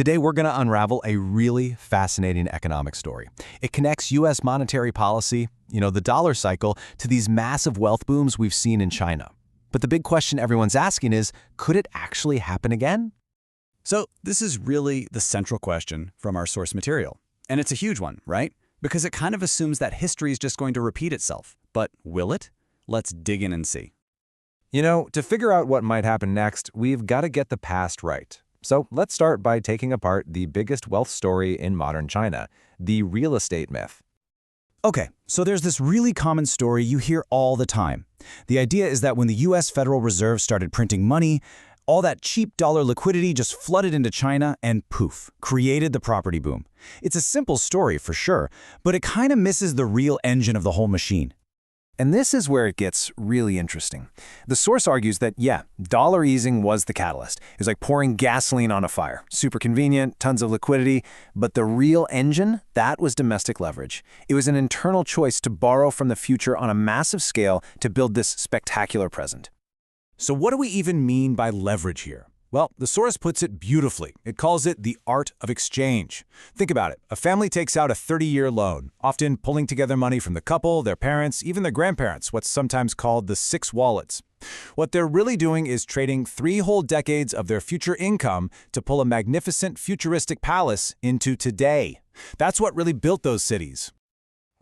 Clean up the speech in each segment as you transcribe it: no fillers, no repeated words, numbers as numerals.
Today, we're going to unravel a really fascinating economic story. It connects U.S. monetary policy, the dollar cycle, to these massive wealth booms we've seen in China. But the big question everyone's asking is, could it actually happen again? So this is really the central question from our source material. And it's a huge one, right? Because it kind of assumes that history is just going to repeat itself. But will it? Let's dig in and see. To figure out what might happen next, we've got to get the past right. So let's start by taking apart the biggest wealth story in modern China, the real estate myth. Okay, so there's this really common story you hear all the time. The idea is that when the US Federal Reserve started printing money, all that cheap dollar liquidity just flooded into China and poof, created the property boom. It's a simple story for sure, but it kind of misses the real engine of the whole machine. And this is where it gets really interesting. The source argues that, dollar easing was the catalyst. It was like pouring gasoline on a fire. Super convenient, tons of liquidity. But the real engine, that was domestic leverage. It was an internal choice to borrow from the future on a massive scale to build this spectacular present. So what do we even mean by leverage here? Well, the source puts it beautifully. It calls it the art of exchange. Think about it. A family takes out a 30-year loan, often pulling together money from the couple, their parents, even their grandparents, what's sometimes called the 6 wallets. What they're really doing is trading 3 whole decades of their future income to pull a magnificent futuristic palace into today. That's what really built those cities.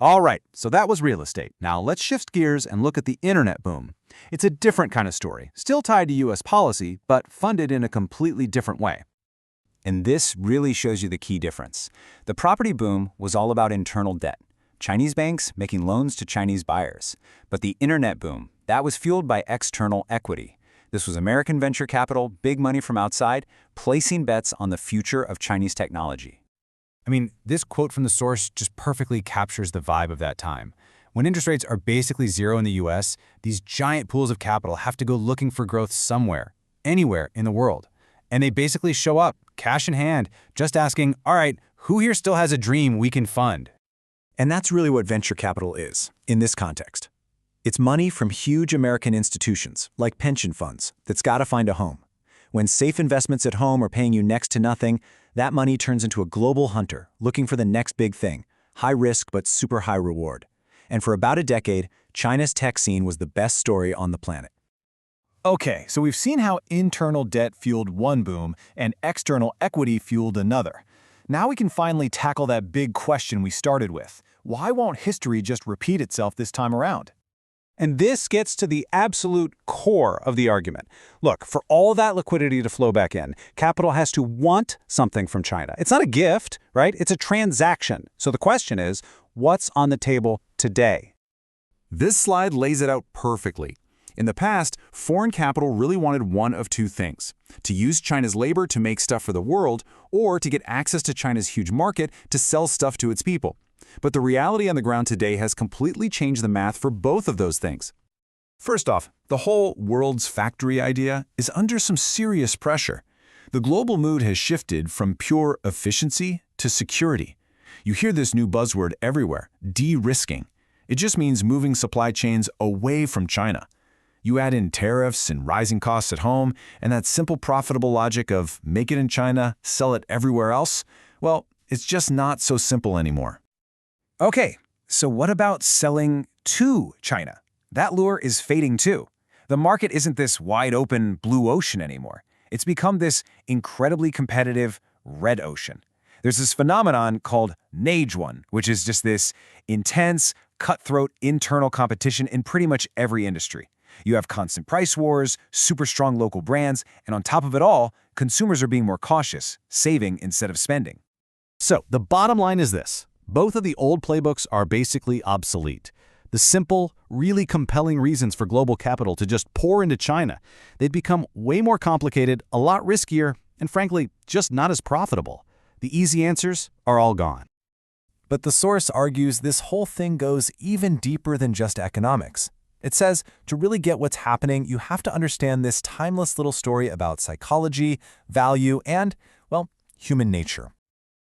All right, so that was real estate. Now let's shift gears and look at the internet boom. It's a different kind of story, still tied to US policy, but funded in a completely different way. And this really shows you the key difference. The property boom was all about internal debt, Chinese banks making loans to Chinese buyers. But the internet boom, that was fueled by external equity. This was American venture capital, big money from outside, placing bets on the future of Chinese technology. This quote from the source just perfectly captures the vibe of that time. When interest rates are basically zero in the US, these giant pools of capital have to go looking for growth somewhere, anywhere in the world. And they basically show up, cash in hand, just asking, all right, who here still has a dream we can fund? And that's really what venture capital is, in this context. It's money from huge American institutions, like pension funds, that's got to find a home. When safe investments at home are paying you next to nothing, that money turns into a global hunter looking for the next big thing, high risk but super high reward. And for about a decade, China's tech scene was the best story on the planet. Okay, so we've seen how internal debt fueled one boom and external equity fueled another. Now we can finally tackle that big question we started with. Why won't history just repeat itself this time around? And this gets to the absolute core of the argument. Look, for all that liquidity to flow back in, capital has to want something from China. It's not a gift, right? It's a transaction. So the question is, what's on the table today? This slide lays it out perfectly. In the past, foreign capital really wanted one of two things: to use China's labor to make stuff for the world, or to get access to China's huge market to sell stuff to its people. But the reality on the ground today has completely changed the math for both of those things. First off, the whole world's factory idea is under some serious pressure. The global mood has shifted from pure efficiency to security. You hear this new buzzword everywhere, de-risking. It just means moving supply chains away from China. You add in tariffs and rising costs at home, and that simple profitable logic of make it in China, sell it everywhere else, well, it's just not so simple anymore. Okay, so what about selling to China? That lure is fading too. The market isn't this wide-open blue ocean anymore. It's become this incredibly competitive red ocean. There's this phenomenon called One, which is just this intense, cutthroat internal competition in pretty much every industry. You have constant price wars, super strong local brands, and on top of it all, consumers are being more cautious, saving instead of spending. So the bottom line is this. Both of the old playbooks are basically obsolete. The simple, really compelling reasons for global capital to just pour into China, they've become way more complicated, a lot riskier, and frankly, just not as profitable. The easy answers are all gone. But the source argues this whole thing goes even deeper than just economics. It says, to really get what's happening, you have to understand this timeless little story about psychology, value, and, well, human nature.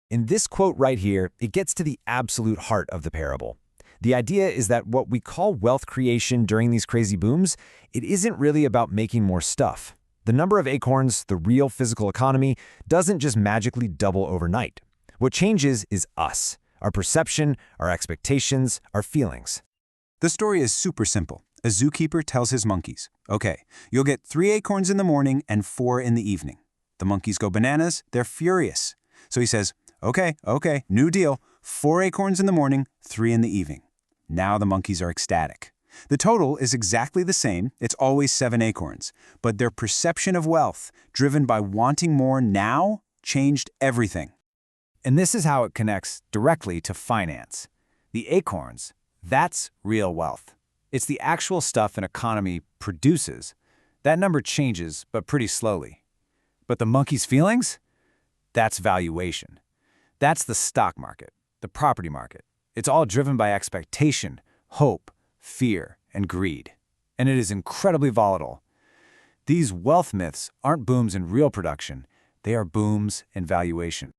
In this quote right here, it gets to the absolute heart of the parable. The idea is that what we call wealth creation during these crazy booms, it isn't really about making more stuff. The number of acorns, the real physical economy, doesn't just magically double overnight. What changes is us, our perception, our expectations, our feelings. The story is super simple. A zookeeper tells his monkeys, okay, you'll get 3 acorns in the morning and 4 in the evening. The monkeys go bananas, they're furious. So he says, okay, new deal, 4 acorns in the morning, 3 in the evening. Now the monkeys are ecstatic. The total is exactly the same, it's always 7 acorns, but their perception of wealth, driven by wanting more now, changed everything. And this is how it connects directly to finance. The acorns, that's real wealth. It's the actual stuff an economy produces. That number changes, but pretty slowly. But the monkey's feelings? That's valuation. That's the stock market, the property market. It's all driven by expectation, hope, fear, and greed. And it is incredibly volatile. These wealth myths aren't booms in real production. They are booms in valuation.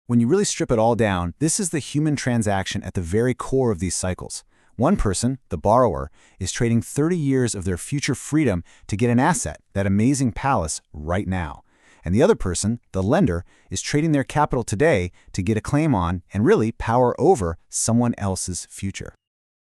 When you really strip it all down, this is the human transaction at the very core of these cycles. One person, the borrower, is trading 30 years of their future freedom to get an asset, that amazing palace, right now. And the other person, the lender, is trading their capital today to get a claim on and really power over someone else's future.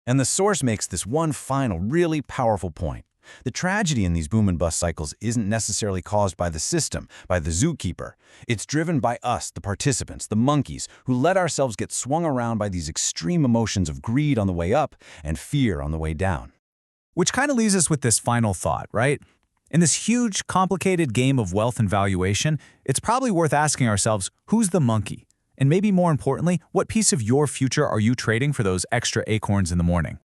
And the source makes this one final, really powerful point. The tragedy in these boom and bust cycles isn't necessarily caused by the system, by the zookeeper. It's driven by us, the participants, the monkeys, who let ourselves get swung around by these extreme emotions of greed on the way up and fear on the way down. Which kind of leaves us with this final thought, right? In this huge, complicated game of wealth and valuation, it's probably worth asking ourselves, who's the monkey? And maybe more importantly, what piece of your future are you trading for those extra acorns in the morning?